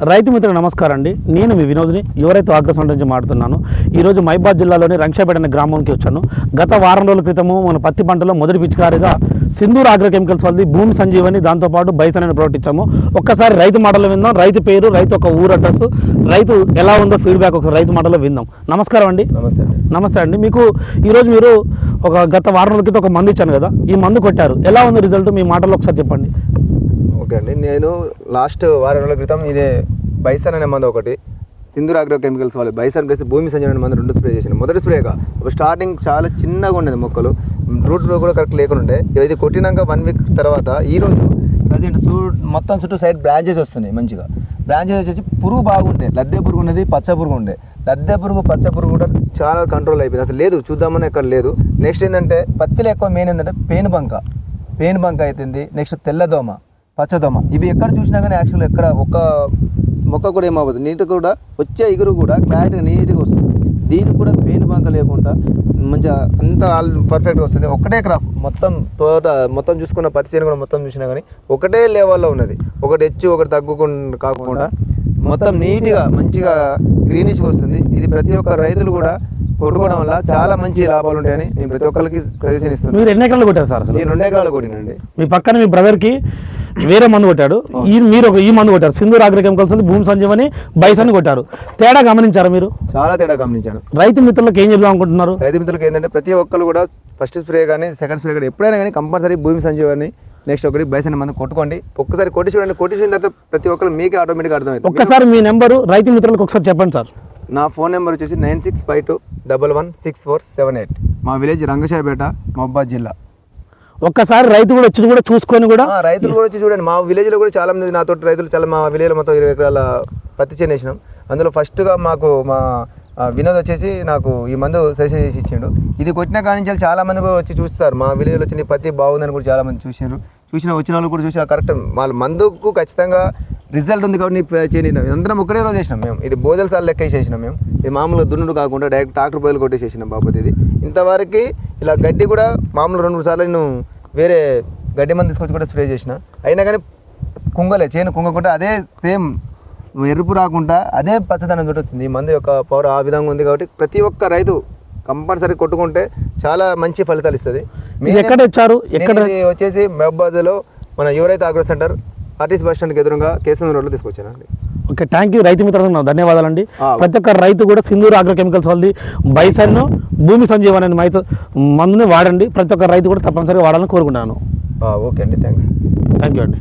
రైతు మిత్రులు నమస్కారం అండి. నేను మీ వినోద్ని యువరైతు ఆగ్రసం నుంచి మాట్లాడుతున్నాను. ఈరోజు మహిబాద్ జిల్లాలోని రంక్షాపేట అనే గ్రామానికి వచ్చాను. గత వారం రోజుల క్రితము మన పత్తి పంటలో మొదటి పిచికారిగా సింధూర్ ఆగ్రో కెమికల్స్ వాళ్ళది భూమి సంజీవని, దాంతోపాటు బైసన్ అని ప్రకటించాము. ఒక్కసారి రైతు మాటలు విందాం. రైతు పేరు, రైతు ఒక ఊరు అడ్రస్, రైతు ఎలా ఉందో ఫీడ్బ్యాక్ ఒక రైతు మాటలో విందాం. నమస్కారం అండి. నమస్తే అండి. మీకు ఈరోజు మీరు గత వారం రోజుల క్రితం ఒక మందు ఇచ్చాను కదా, ఈ మందు కొట్టారు, ఎలా ఉంది రిజల్ట్ మీ మాటల్లో ఒకసారి చెప్పండి. ఓకే అండి, నేను లాస్ట్ వారం రోజుల క్రితం ఇదే బైసన్ అనే మందు ఒకటి, సింధూర్ ఆగ్రో కెమికల్స్ వాళ్ళు బైసన్ ప్లస్ భూమి సంజీవని అనే మందు 2 స్ప్రే చేసాను. మొదటి స్ప్రేగా ఒక స్టార్టింగ్ చాలా చిన్నగా ఉండేది, మొక్కలు రూట్ కూడా కరెక్ట్ లేకుండా. ఇది కొట్టినాక 1 వీక్ తర్వాత ఈరోజు ప్రజెంట్ మొత్తం చుట్టూ సైడ్ బ్రాంచెస్ వస్తున్నాయి. మంచిగా బ్రాంచెస్ వచ్చేసి పురుగు బాగుండే, లద్దె పురుగు ఉన్నది, పచ్చ పురుగు ఉండే. లద్దె పురుగు, పచ్చ పురుగు కూడా చాలా కంట్రోల్ అయిపోయింది, అసలు లేదు, చూద్దామని ఎక్కడ లేదు. నెక్స్ట్ ఏంటంటే పత్తిలో ఎక్కువ మెయిన్ ఏంటంటే పెయిన్ బంక అవుతుంది. నెక్స్ట్ తెల్లదోమ, పచ్చదోమ, ఇవి ఎక్కడ చూసినా కానీ యాక్చువల్గా ఎక్కడ ఒక మొక్క కూడా ఏమవుతుంది, నీట్గా కూడా వచ్చే ఇగురు కూడా క్లారిటీగా నీట్గా వస్తుంది. దీనికి కూడా పెయిన్ బంక లేకుండా మంచిగా అంతా పర్ఫెక్ట్గా వస్తుంది. ఒకటే క్రాప్ మొత్తం తోట మొత్తం చూసుకున్న పత్తి చేను కూడా మొత్తం చూసినా కానీ ఒకటే లెవెల్లో ఉన్నది, ఒకటి హెచ్చు ఒకటి తగ్గకుండా కాకుండా మొత్తం నీట్గా మంచిగా గ్రీనిష్గా వస్తుంది. ఇది ప్రతి ఒక్క రైతులు కూడా కొట్టుకోవడం వల్ల చాలా మంచి లాభాలు ఉంటాయని నేను ప్రతి ఒక్కరికి సజెషన్ ఇస్తున్నాను. మీరు ఎన్ని ఎకరాలు కొట్టారు సార్? నేను 2 ఎకరాలు కొట్టినండి. మీ పక్కన మీ బ్రదర్కి వేరే మందు కొట్టాడు, మీరు ఈ మందు కొట్టారు, సింధూర్ ఆగ్రో కెమికల్స్ భూమి సంజీవని బైసన్ కొట్టారు. తేడా గమనించారా మీరు? చాలా తేడా గమనించాను. రైతు మిత్రులకు ఏం చెప్దాం అనుకుంటున్నారు? రైతు మిత్రులకు ఏంటంటే ప్రతి ఒక్కరు కూడా ఫస్ట్ స్ప్రే కానీ సెకండ్ స్ప్రే కానీ ఎప్పుడైనా కానీ కంపల్సరీ భూమి సంజీవని నెక్స్ట్ ఒకటి బైసన్ మందు కొట్టుకోండి. ఒక్కసారి కొట్టి చూడండి, కొట్టిన తర్వాత ప్రతి ఒక్కరు మీకే ఆటోమేటిక్గా అర్థమవుతుంది. ఒక్కసారి మీ నెంబరు రైతు మిత్రులకు ఒకసారి చెప్పండి సార్. నా ఫోన్ నెంబర్ వచ్చేసి 9652116478. మా విలేజ్ రంగశాయపేట, మహబాద్ జిల్లా. ఒక్కసారి రైతు కూడా వచ్చి కూడా చూసుకొని కూడా రైతులు కూడా వచ్చి చూడండి. మా విలేజ్లో కూడా చాలా మంది నాతో రైతులు చాలా, మా విలేజ్లో మొత్తం 20 ఎకరాల పత్తి చేను వేసినాం. అందులో ఫస్ట్గా మాకు మా వినోద్ వచ్చేసి నాకు ఈ మందు సజెషన్ చేసి ఇచ్చిండు. ఇది కొట్టిన కాడి నుంచి చాలా మంది కూడా వచ్చి చూస్తారు. మా విలేజ్లో వచ్చి నీ పత్తి బాగుందని కూడా చాలా మంది చూసినారు. వచ్చిన వాళ్ళు కూడా చూసి కరెక్ట్ వాళ్ళ మందుకు ఖచ్చితంగా రిజల్ట్ ఉంది కాబట్టి చేయని అందరం ఒకటే రోజు చేసినాం మేము. ఇది బోదల సార్లు లెక్క చేసినాం మేము. ఇది మామూలుగా దున్నుడు కాకుండా డైరెక్ట్ ట్రాక్టర్ బయలు కొట్టేసేసినాం బాబు. ఇది ఇంతవరకు ఇలా గడ్డి కూడా మామూలు 2-3 సార్లు నేను వేరే గడ్డి మంది తీసుకొచ్చి కూడా స్ప్రే చేసిన, అయినా కానీ చేను కుంగకుండా అదే సేమ్ ఎరుపు రాకుండా అదే పచ్చదనం తోటి వచ్చింది. ఈ మందు యొక్క పవర్ ఆ విధంగా ఉంది కాబట్టి ప్రతి ఒక్క రైతు కంపల్సరీ కొట్టుకుంటే చాలా మంచి ఫలితాలు ఇస్తుంది. మీరు ఎక్కడ ఇచ్చారు? ఎక్కడ వచ్చేసి మహబాద్లో మన యువరైతు ఆగ్రో సెంటర్ ఆర్టీసీ బస్ స్టాండ్కి ఎదురుగా కేశవ రోడ్లో తీసుకొచ్చానండి. ఓకే, థ్యాంక్ యూ రైతు మిత్రులకు ధన్యవాదాలండి. ప్రతి ఒక్క రైతు కూడా సింధూర్ ఆగ్రో కెమికల్స్ వాళ్ళది బైసన్ భూమి సంజీవని అనే మందుని వాడండి. ప్రతి ఒక్క రైతు కూడా తప్పనిసరిగా వాడాలని కోరుకుంటున్నాను. ఓకే అండి, థ్యాంక్ యూ అండి.